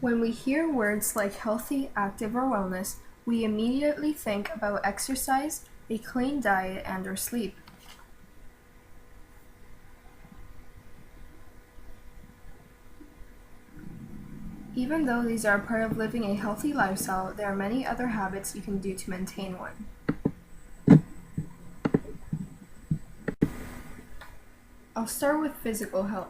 When we hear words like healthy, active, or wellness, we immediately think about exercise, a clean diet, and/or sleep. Even though these are part of living a healthy lifestyle, there are many other habits you can do to maintain one. I'll start with physical health.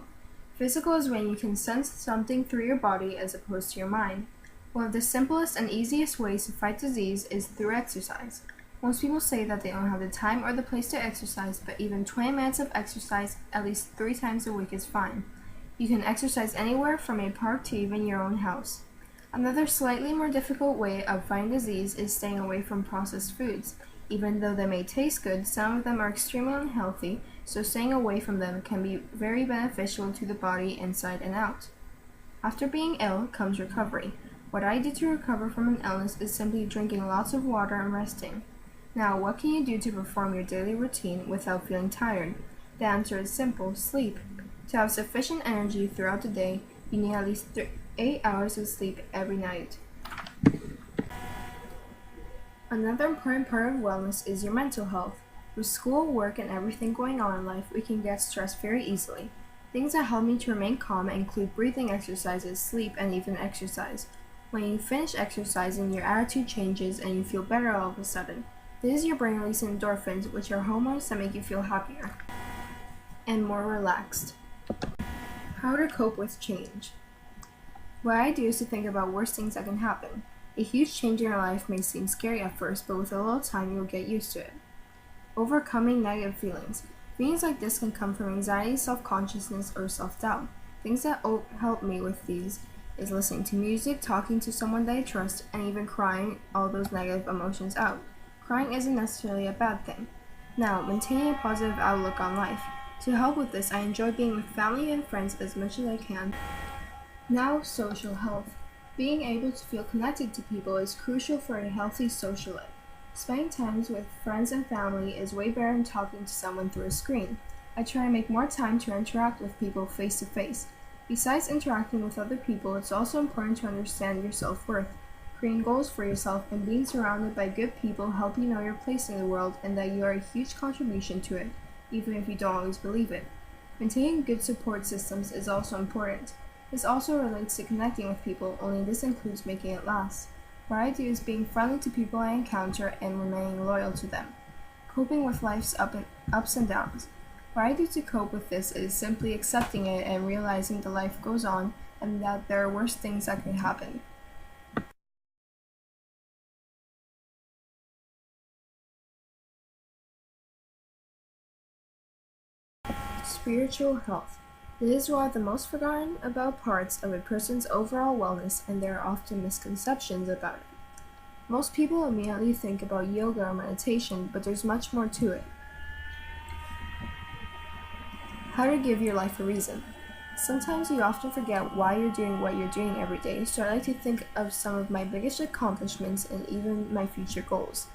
Physical is when you can sense something through your body as opposed to your mind. One of the simplest and easiest ways to fight disease is through exercise. Most people say that they don't have the time or the place to exercise, but even 20 minutes of exercise at least 3 times a week is fine. You can exercise anywhere from a park to even your own house. Another slightly more difficult way of fighting disease is staying away from processed foods. Even though they may taste good, some of them are extremely unhealthy, so staying away from them can be very beneficial to the body inside and out. After being ill comes recovery. What I do to recover from an illness is simply drinking lots of water and resting. Now, what can you do to perform your daily routine without feeling tired? The answer is simple: sleep. To have sufficient energy throughout the day, you need at least 8 hours of sleep every night. Another important part of wellness is your mental health. With school, work, and everything going on in life, we can get stressed very easily. Things that help me to remain calm include breathing exercises, sleep, and even exercise. When you finish exercising, your attitude changes and you feel better all of a sudden. This is your brain releasing endorphins, which are hormones that make you feel happier and more relaxed. How to cope with change. What I do is to think about worst things that can happen. A huge change in your life may seem scary at first, but with a little time you'll get used to it. Overcoming negative feelings. Feelings like this can come from anxiety, self-consciousness, or self-doubt. Things that help me with these is listening to music, talking to someone that I trust, and even crying all those negative emotions out. Crying isn't necessarily a bad thing. Now, maintaining a positive outlook on life. To help with this, I enjoy being with family and friends as much as I can. Now, social health. Being able to feel connected to people is crucial for a healthy social life. Spending time with friends and family is way better than talking to someone through a screen. I try to make more time to interact with people face to face. Besides interacting with other people, it's also important to understand your self-worth. Creating goals for yourself and being surrounded by good people help you know your place in the world and that you are a huge contribution to it, even if you don't always believe it. Maintaining good support systems is also important. This also relates to connecting with people, only this includes making it last. What I do is being friendly to people I encounter and remaining loyal to them. Coping with life's ups and downs. What I do to cope with this is simply accepting it and realizing that life goes on and that there are worse things that could happen. Spiritual health. This is one of the most forgotten about parts of a person's overall wellness, and there are often misconceptions about it. Most people immediately think about yoga or meditation, but there's much more to it. How to give your life a reason. Sometimes you often forget why you're doing what you're doing every day, so I like to think of some of my biggest accomplishments and even my future goals.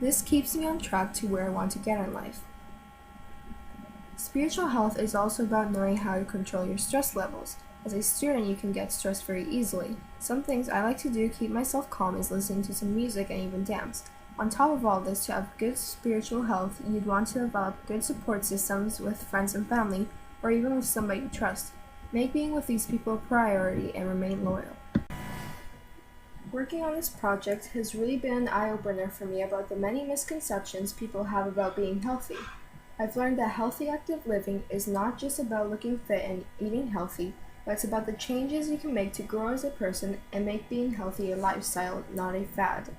This keeps me on track to where I want to get in life. Spiritual health is also about knowing how to control your stress levels. As a student, you can get stressed very easily. Some things I like to do to keep myself calm is listening to some music and even dance. On top of all this, to have good spiritual health, you'd want to develop good support systems with friends and family, or even with somebody you trust. Make being with these people a priority and remain loyal. Working on this project has really been an eye-opener for me about the many misconceptions people have about being healthy. I've learned that healthy, active living is not just about looking fit and eating healthy, but it's about the changes you can make to grow as a person and make being healthy a lifestyle, not a fad.